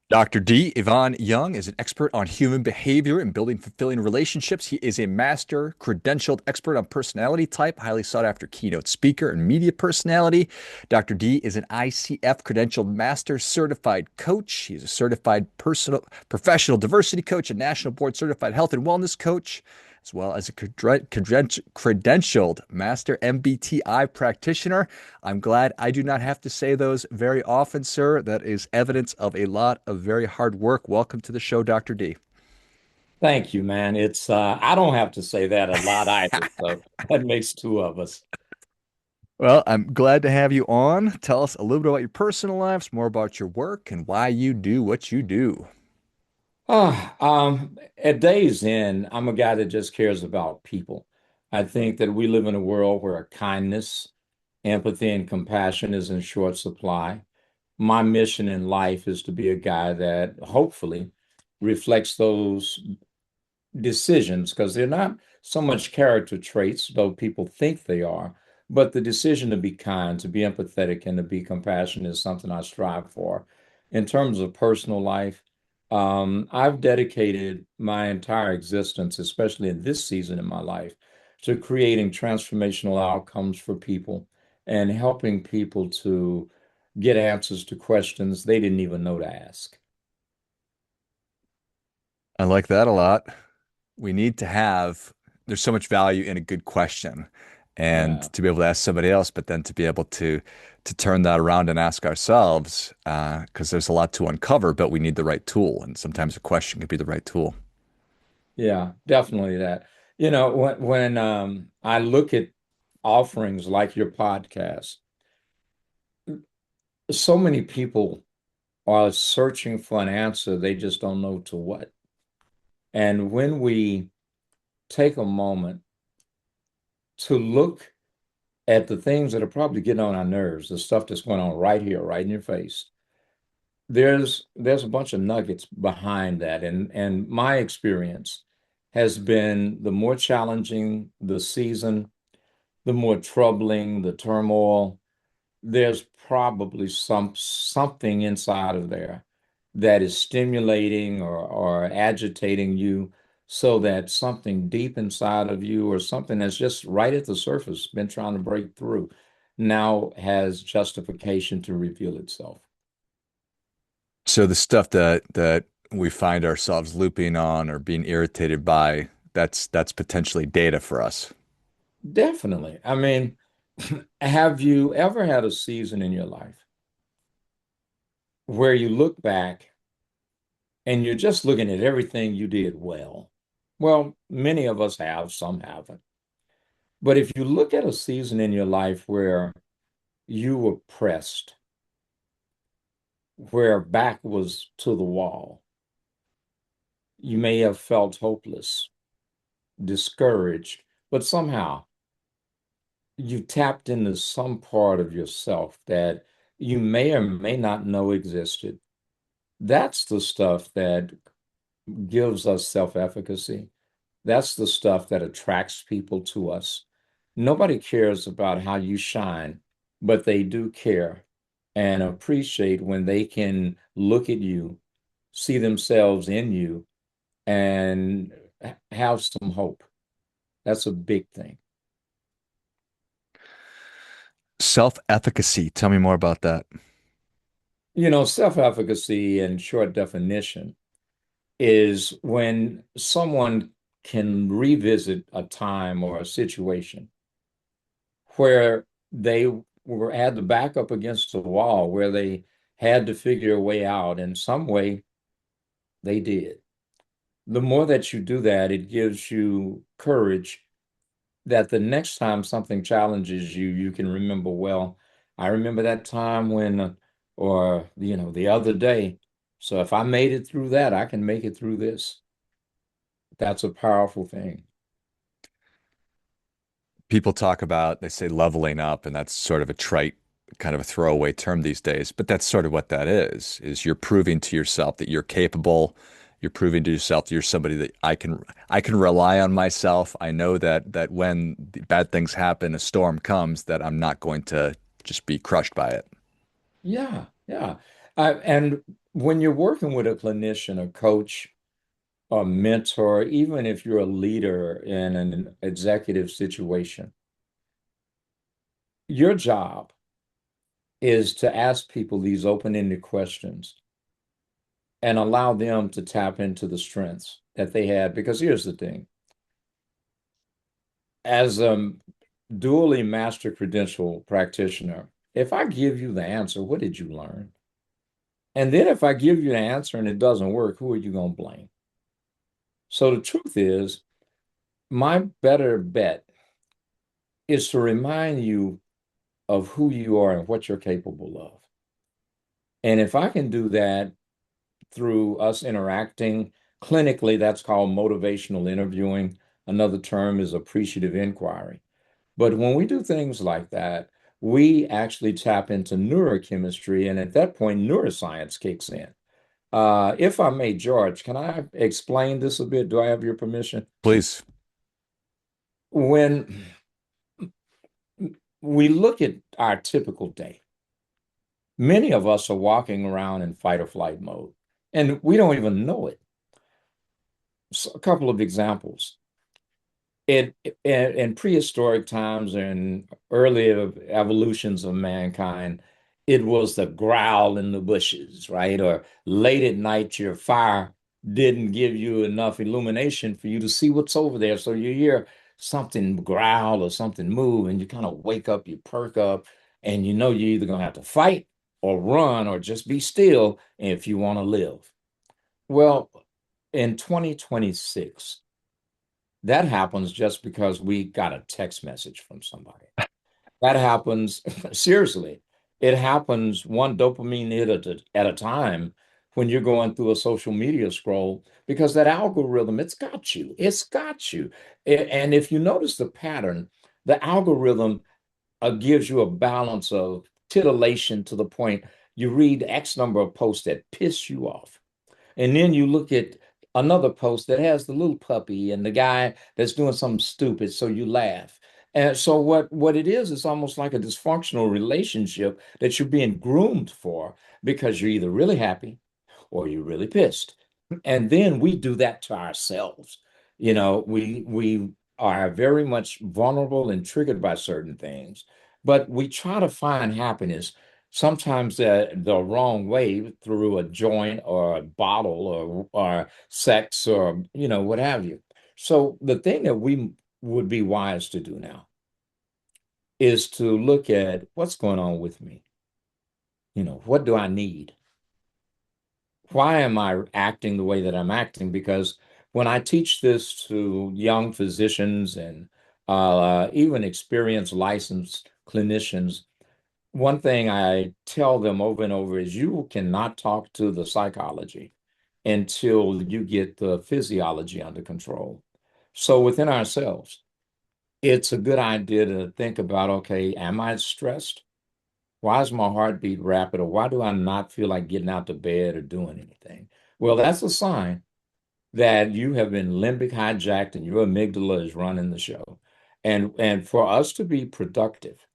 Dr. D. Yvonne Young is an expert on human behavior and building fulfilling relationships. He is a master credentialed expert on personality type, highly sought after keynote speaker and media personality. Dr. D is an ICF credentialed master certified coach. He is a certified personal professional diversity coach, a national board certified health and wellness coach, as well as a credentialed master MBTI practitioner. I'm glad I do not have to say those very often, sir. That is evidence of a lot of very hard work. Welcome to the show, Dr. D. Thank you, man. It's I don't have to say that a lot either, so that makes two of us. Well, I'm glad to have you on. Tell us a little bit about your personal lives, more about your work, and why you do what you do. At day's end, I'm a guy that just cares about people. I think that we live in a world where kindness, empathy, and compassion is in short supply. My mission in life is to be a guy that hopefully reflects those decisions because they're not so much character traits, though people think they are, but the decision to be kind, to be empathetic, and to be compassionate is something I strive for. In terms of personal life, I've dedicated my entire existence, especially in this season in my life, to creating transformational outcomes for people and helping people to get answers to questions they didn't even know to ask. I like that a lot. We need to have, there's so much value in a good question and Yeah. to be able to ask somebody else, but then to be able to turn that around and ask ourselves, because there's a lot to uncover, but we need the right tool. And sometimes a question could be the right tool. Yeah, definitely that. When I look at offerings like your podcast, so many people are searching for an answer, they just don't know to what. And when we take a moment to look at the things that are probably getting on our nerves, the stuff that's going on right here, right in your face, there's a bunch of nuggets behind that. And my experience has been the more challenging the season, the more troubling the turmoil, there's probably something inside of there that is stimulating or agitating you so that something deep inside of you or something that's just right at the surface been trying to break through now has justification to reveal itself. So the stuff that we find ourselves looping on or being irritated by, that's potentially data for us. Definitely. I mean, have you ever had a season in your life where you look back and you're just looking at everything you did well? Well, many of us have, some haven't. But if you look at a season in your life where you were pressed, where back was to the wall, you may have felt hopeless, discouraged, but somehow you tapped into some part of yourself that you may or may not know existed. That's the stuff that gives us self-efficacy. That's the stuff that attracts people to us. Nobody cares about how you shine, but they do care and appreciate when they can look at you, see themselves in you, and have some hope. That's a big thing. Self-efficacy. Tell me more about that. Self-efficacy in short definition is when someone can revisit a time or a situation where they were had to back up against the wall, where they had to figure a way out. In some way, they did. The more that you do that, it gives you courage that the next time something challenges you, you can remember, well, I remember that time when, or, the other day. So if I made it through that, I can make it through this. That's a powerful thing. People talk about, they say leveling up, and that's sort of a trite, kind of a throwaway term these days, but that's sort of what that is you're proving to yourself that you're capable. You're proving to yourself that you're somebody that I can rely on myself. I know that when the bad things happen, a storm comes, that I'm not going to just be crushed by it. Yeah, yeah. And when you're working with a clinician, a coach, a mentor, even if you're a leader in an executive situation, your job is to ask people these open-ended questions and allow them to tap into the strengths that they had. Because here's the thing, as a dually master credential practitioner, if I give you the answer, what did you learn? And then if I give you the answer and it doesn't work, who are you going to blame? So the truth is, my better bet is to remind you of who you are and what you're capable of. And if I can do that through us interacting clinically, that's called motivational interviewing. Another term is appreciative inquiry. But when we do things like that, we actually tap into neurochemistry. And at that point, neuroscience kicks in. If I may, George, can I explain this a bit? Do I have your permission? Please. When we look at our typical day, many of us are walking around in fight or flight mode, and we don't even know it. So a couple of examples. In prehistoric times and early evolutions of mankind, it was the growl in the bushes, right? Or late at night, your fire didn't give you enough illumination for you to see what's over there. So you hear something growl or something move, and you kind of wake up, you perk up, and you know you're either going to have to fight or run or just be still if you want to live. Well, in 2026, that happens just because we got a text message from somebody. That happens, seriously, it happens one dopamine hit at a time when you're going through a social media scroll because that algorithm, it's got you. It's got you. And if you notice the pattern, the algorithm gives you a balance of titillation to the point you read X number of posts that piss you off. And then you look at another post that has the little puppy and the guy that's doing something stupid, so you laugh. And so what it is, it's almost like a dysfunctional relationship that you're being groomed for because you're either really happy or you're really pissed. And then we do that to ourselves. We are very much vulnerable and triggered by certain things, but we try to find happiness sometimes the wrong way through a joint or a bottle or sex or what have you. So the thing that we would be wise to do now is to look at what's going on with me. What do I need? Why am I acting the way that I'm acting? Because when I teach this to young physicians and even experienced licensed clinicians, one thing I tell them over and over is you cannot talk to the psychology until you get the physiology under control. So within ourselves, it's a good idea to think about, okay, am I stressed? Why is my heartbeat rapid? Or why do I not feel like getting out of bed or doing anything? Well, that's a sign that you have been limbic hijacked and your amygdala is running the show. And for us to be productive,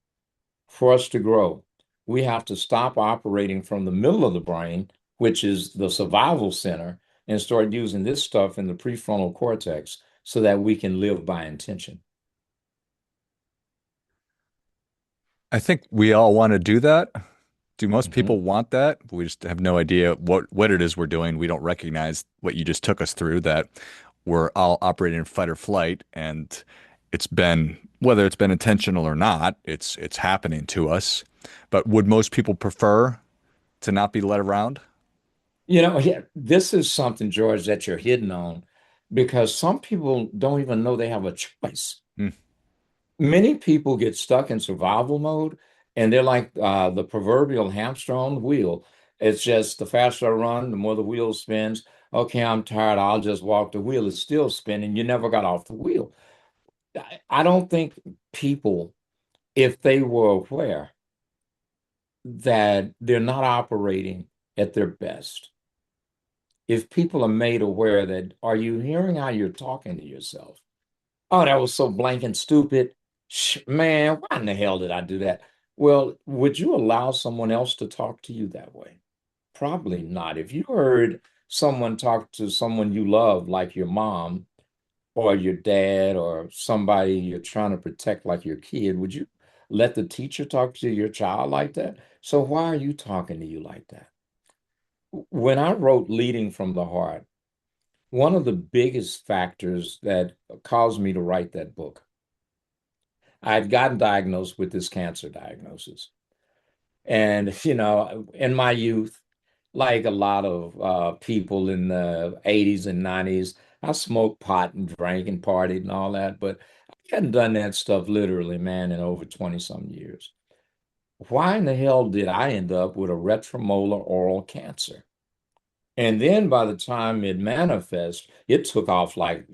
for us to grow, we have to stop operating from the middle of the brain, which is the survival center, and start using this stuff in the prefrontal cortex so that we can live by intention. I think we all want to do that. Do most Mhm. people want that? We just have no idea what it is we're doing. We don't recognize what you just took us through, that we're all operating in fight or flight, and it's been, whether it's been intentional or not, it's happening to us. But would most people prefer to not be led around? Yeah, this is something, George, that you're hitting on because some people don't even know they have a choice. Hmm. Many people get stuck in survival mode and they're like the proverbial hamster on the wheel. It's just the faster I run, the more the wheel spins. Okay, I'm tired. I'll just walk. The wheel is still spinning. You never got off the wheel. I don't think people, if they were aware that they're not operating at their best, if people are made aware that, are you hearing how you're talking to yourself? Oh, that was so blank and stupid. Man, why in the hell did I do that? Well, would you allow someone else to talk to you that way? Probably not. If you heard someone talk to someone you love, like your mom or your dad or somebody you're trying to protect, like your kid, would you let the teacher talk to your child like that? So why are you talking to you like that? When I wrote Leading from the Heart, one of the biggest factors that caused me to write that book, I had gotten diagnosed with this cancer diagnosis. And, in my youth, like a lot of people in the 80s and 90s, I smoked pot and drank and partied and all that, but I hadn't done that stuff literally, man, in over 20 some years. Why in the hell did I end up with a retromolar oral cancer? And then by the time it manifests, it took off like,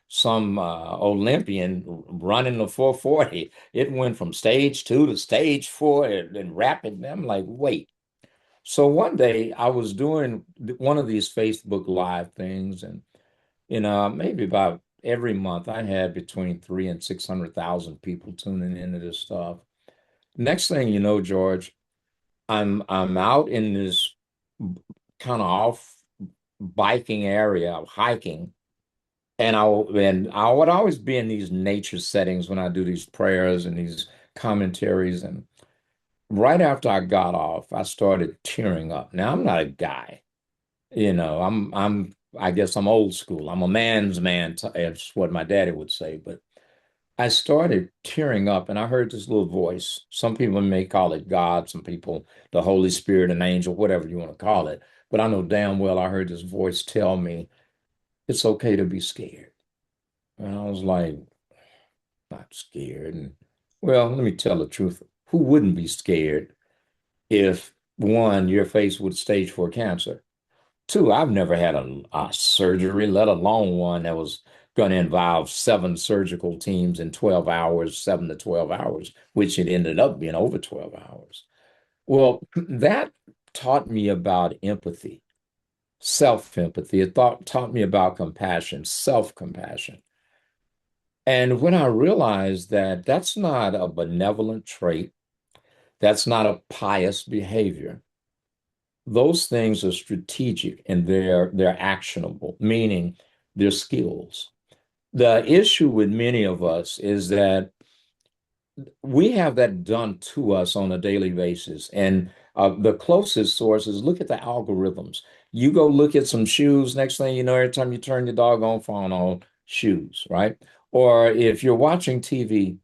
some Olympian running the 440. It went from stage two to stage four and rapid. I'm like, wait. So one day I was doing one of these Facebook Live things, and maybe about every month I had between 300,000 and 600,000 people tuning into this stuff. Next thing you know, George, I'm out in this kind of off biking area, hiking, and I would always be in these nature settings when I do these prayers and these commentaries. And right after I got off, I started tearing up. Now I'm not a guy, I guess I'm old school. I'm a man's man. That's what my daddy would say. But I started tearing up and I heard this little voice. Some people may call it God, some people the Holy Spirit, an angel, whatever you want to call it. But I know damn well I heard this voice tell me it's okay to be scared. And I was like, not scared. And well, let me tell the truth. Who wouldn't be scared if one, you're faced with stage four cancer? Two, I've never had a surgery, let alone one that was going to involve seven surgical teams in 12 hours, 7 to 12 hours, which it ended up being over 12 hours. Well, that taught me about empathy, self-empathy. It taught me about compassion, self-compassion. And when I realized that that's not a benevolent trait, that's not a pious behavior. Those things are strategic and they're actionable, meaning they're skills. The issue with many of us is that we have that done to us on a daily basis. And the closest source is look at the algorithms. You go look at some shoes, next thing you know, every time you turn your doggone phone on, shoes, right? Or if you're watching TV,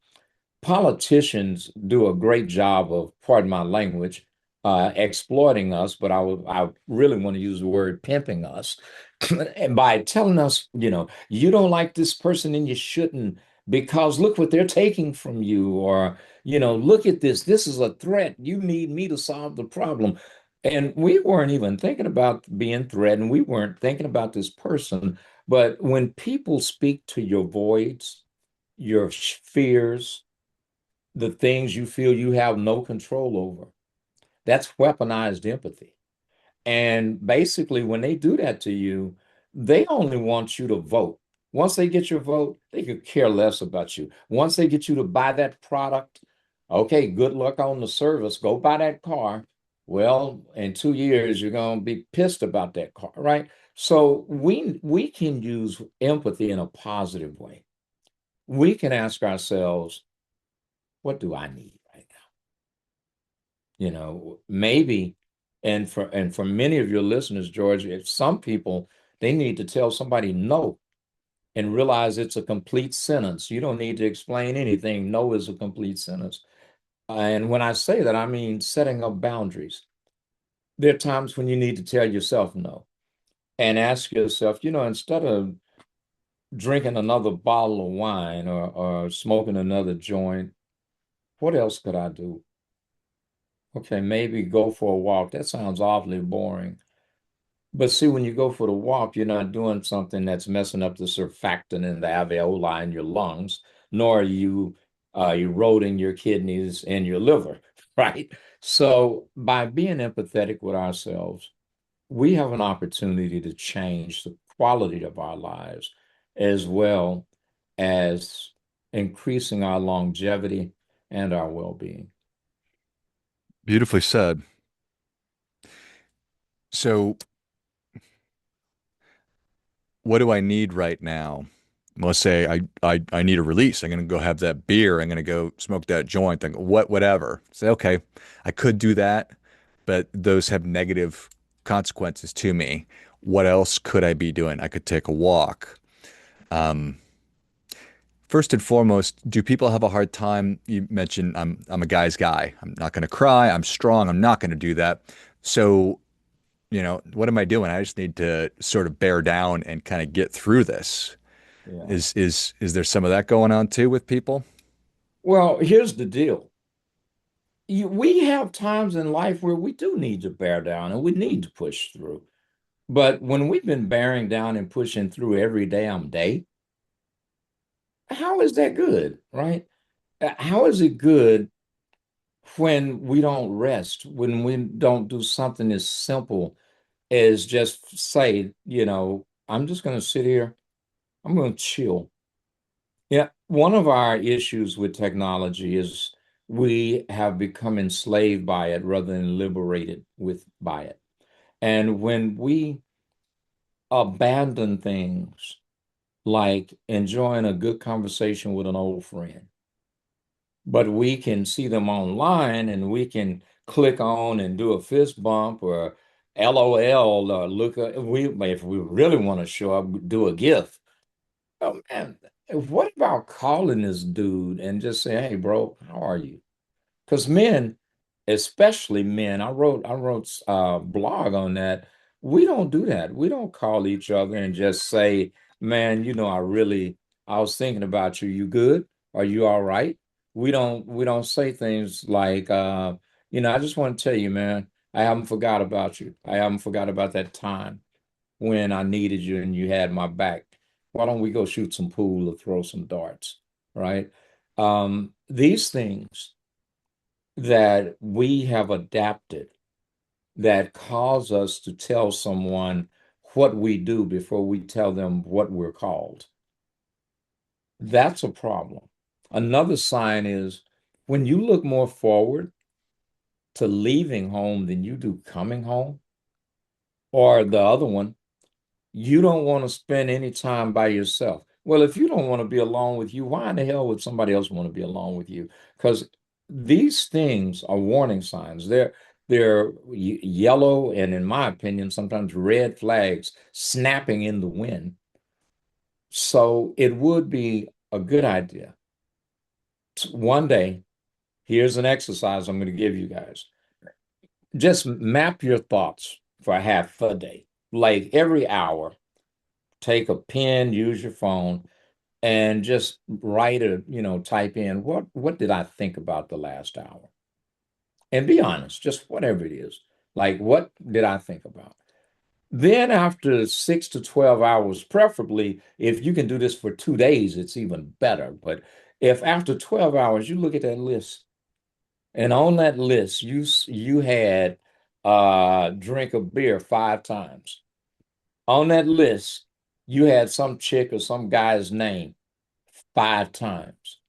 politicians do a great job of, pardon my language, exploiting us, but I really want to use the word pimping us, and by telling us, you don't like this person and you shouldn't because look what they're taking from you, or look at this. This is a threat. You need me to solve the problem. And we weren't even thinking about being threatened. We weren't thinking about this person. But when people speak to your voids, your fears, the things you feel you have no control over. That's weaponized empathy. And basically, when they do that to you, they only want you to vote. Once they get your vote, they could care less about you. Once they get you to buy that product, okay, good luck on the service. Go buy that car. Well, in 2 years, you're going to be pissed about that car, right? So we can use empathy in a positive way. We can ask ourselves, what do I need right now? Maybe, and for many of your listeners, George, if some people they need to tell somebody no and realize it's a complete sentence. You don't need to explain anything. No is a complete sentence. And when I say that, I mean setting up boundaries. There are times when you need to tell yourself no and ask yourself, instead of drinking another bottle of wine or smoking another joint, what else could I do? Okay, maybe go for a walk. That sounds awfully boring. But see, when you go for the walk, you're not doing something that's messing up the surfactant in the alveoli in your lungs, nor are you eroding your kidneys and your liver, right? So by being empathetic with ourselves, we have an opportunity to change the quality of our lives as well as increasing our longevity and our well-being. Beautifully said. So what do I need right now? Let's say I need a release. I'm gonna go have that beer. I'm gonna go smoke that joint. Then whatever. Say okay, I could do that, but those have negative consequences to me. What else could I be doing? I could take a walk. Um, First and foremost, do people have a hard time? You mentioned I'm a guy's guy. I'm not gonna cry. I'm strong. I'm not gonna do that. So, what am I doing? I just need to sort of bear down and kind of get through this. Yeah. Is there some of that going on too with people? Well, here's the deal. We have times in life where we do need to bear down and we need to push through. But when we've been bearing down and pushing through every damn day, how is that good, right? How is it good when we don't rest, when we don't do something as simple as just say, I'm just going to sit here, I'm going to chill. Yeah, one of our issues with technology is we have become enslaved by it rather than liberated with by it. And when we abandon things like enjoying a good conversation with an old friend, but we can see them online and we can click on and do a fist bump or LOL or look at we if we really want to show up, do a GIF. Oh man, what about calling this dude and just say, "Hey, bro, how are you?" Because men, especially men, I wrote a blog on that. We don't do that. We don't call each other and just say, "Man, I was thinking about you. You good? Are you all right?" We don't say things like, I just want to tell you, man, I haven't forgot about you. I haven't forgot about that time when I needed you and you had my back. Why don't we go shoot some pool or throw some darts, right? These things that we have adapted that cause us to tell someone what we do before we tell them what we're called. That's a problem. Another sign is when you look more forward to leaving home than you do coming home, or the other one, you don't want to spend any time by yourself. Well, if you don't want to be alone with you, why in the hell would somebody else want to be alone with you? Because these things are warning signs. They're yellow and, in my opinion, sometimes red flags snapping in the wind. So it would be a good idea. One day, here's an exercise I'm going to give you guys. Just map your thoughts for half a day. Like every hour, take a pen, use your phone, and just type in what did I think about the last hour? And be honest, just whatever it is. Like what did I think about? Then after 6 to 12 hours, preferably if you can do this for 2 days, it's even better. But if after 12 hours you look at that list and on that list you had drink a beer 5 times. On that list, you had some chick or some guy's name 5 times.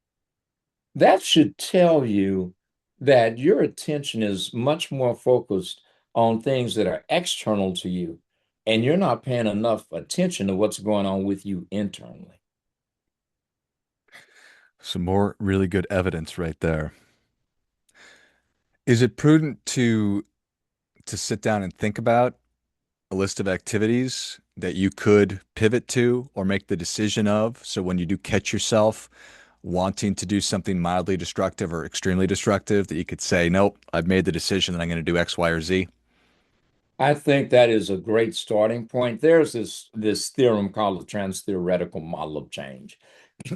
That should tell you that your attention is much more focused on things that are external to you, and you're not paying enough attention to what's going on with you internally. Some more really good evidence right there. Is it prudent to sit down and think about a list of activities that you could pivot to or make the decision of? So when you do catch yourself wanting to do something mildly destructive or extremely destructive, that you could say, nope, I've made the decision that I'm going to do X, Y, or Z. I think that is a great starting point. There's this theorem called the trans-theoretical model of change.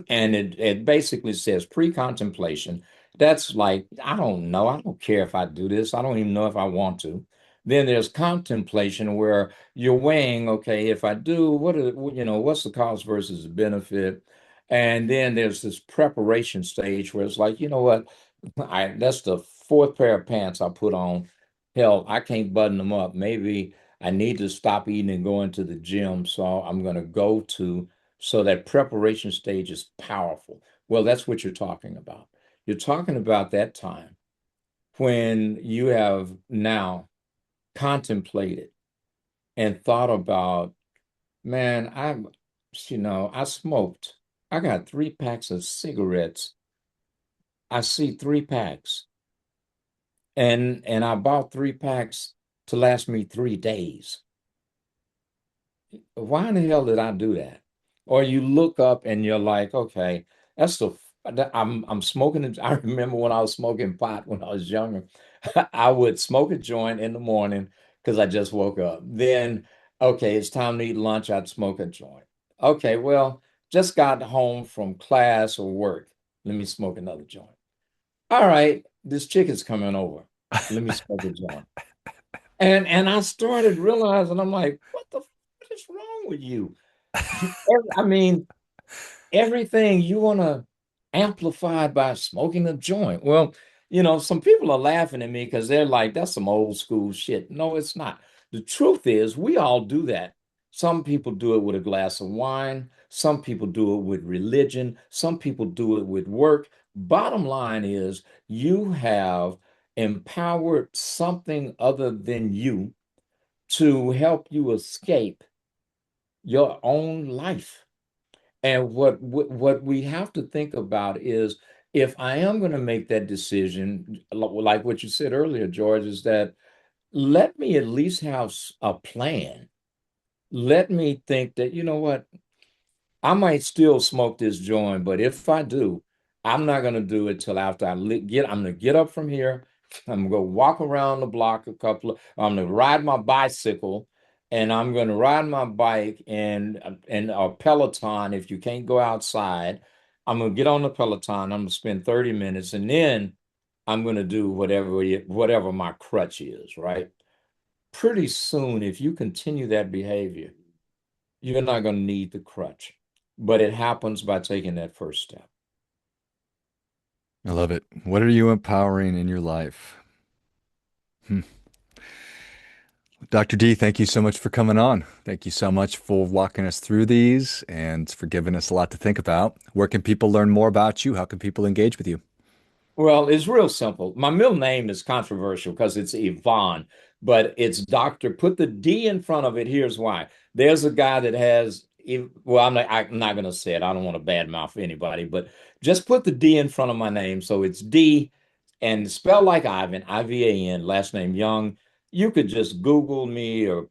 And it basically says pre-contemplation. That's like, I don't know. I don't care if I do this. I don't even know if I want to. Then there's contemplation where you're weighing, okay, if I do, what's the cost versus the benefit? And then there's this preparation stage where it's like, you know what? That's the fourth pair of pants I put on. Hell, I can't button them up. Maybe I need to stop eating and go into the gym. So I'm going to go to so that preparation stage is powerful. Well, that's what you're talking about. You're talking about that time when you have now contemplated. and thought about, man, I smoked. I got 3 packs of cigarettes. I see 3 packs. And I bought 3 packs to last me 3 days. Why in the hell did I do that? Or you look up and you're like, okay, that's the I'm smoking it. I remember when I was smoking pot when I was younger. I would smoke a joint in the morning because I just woke up. Then, okay, it's time to eat lunch. I'd smoke a joint. Okay, well, just got home from class or work. Let me smoke another joint. All right, this chick is coming over. Let me smoke a joint. And I started realizing, I'm like, what is wrong with you? I mean, everything you want to amplify by smoking a joint. Well, some people are laughing at me because they're like, that's some old school shit. No, it's not. The truth is, we all do that. Some people do it with a glass of wine. Some people do it with religion. Some people do it with work. Bottom line is, you have empowered something other than you to help you escape your own life. And what we have to think about is, if I am going to make that decision, like what you said earlier, George, is that let me at least have a plan. Let me think that, you know what, I might still smoke this joint, but if I do, I'm not going to do it till after I'm going to get up from here. I'm going to go walk around the block I'm going to ride my bicycle, and I'm going to ride my bike and a Peloton if you can't go outside. I'm going to get on the Peloton. I'm going to spend 30 minutes, and then I'm going to do whatever my crutch is, right? Pretty soon, if you continue that behavior, you're not going to need the crutch, but it happens by taking that first step. I love it. What are you empowering in your life? Hmm. Dr. D, thank you so much for coming on. Thank you so much for walking us through these and for giving us a lot to think about. Where can people learn more about you? How can people engage with you? Well, it's real simple. My middle name is controversial because it's Yvonne, but it's Doctor. Put the D in front of it. Here's why. There's a guy that has, well, I'm not going to say it. I don't want to badmouth anybody, but just put the D in front of my name. So it's D and spell like Ivan, Ivan, last name Young. You could just Google me or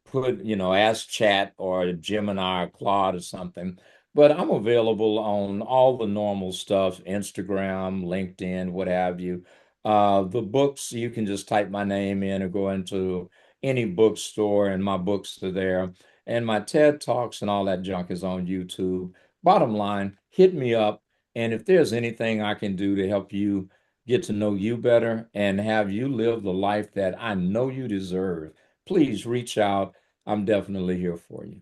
ask Chat or Gemini or Claude or something. But I'm available on all the normal stuff, Instagram, LinkedIn, what have you. The books, you can just type my name in or go into any bookstore, and my books are there. And my TED Talks and all that junk is on YouTube. Bottom line, hit me up. And if there's anything I can do to help you get to know you better and have you live the life that I know you deserve, please reach out. I'm definitely here for you.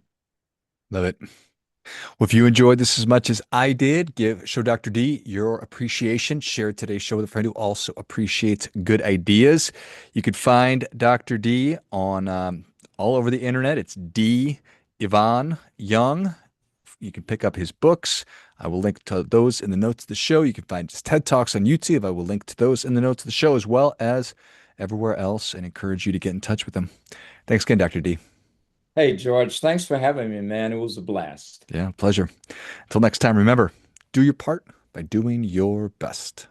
Love it. Well, if you enjoyed this as much as I did, show Dr. D your appreciation. Share today's show with a friend who also appreciates good ideas. You could find Dr. D on all over the internet. It's D Ivan Young. You can pick up his books. I will link to those in the notes of the show. You can find his TED Talks on YouTube. I will link to those in the notes of the show as well as everywhere else and encourage you to get in touch with him. Thanks again, Dr. D. Hey, George, thanks for having me, man. It was a blast. Yeah, pleasure. Until next time, remember, do your part by doing your best.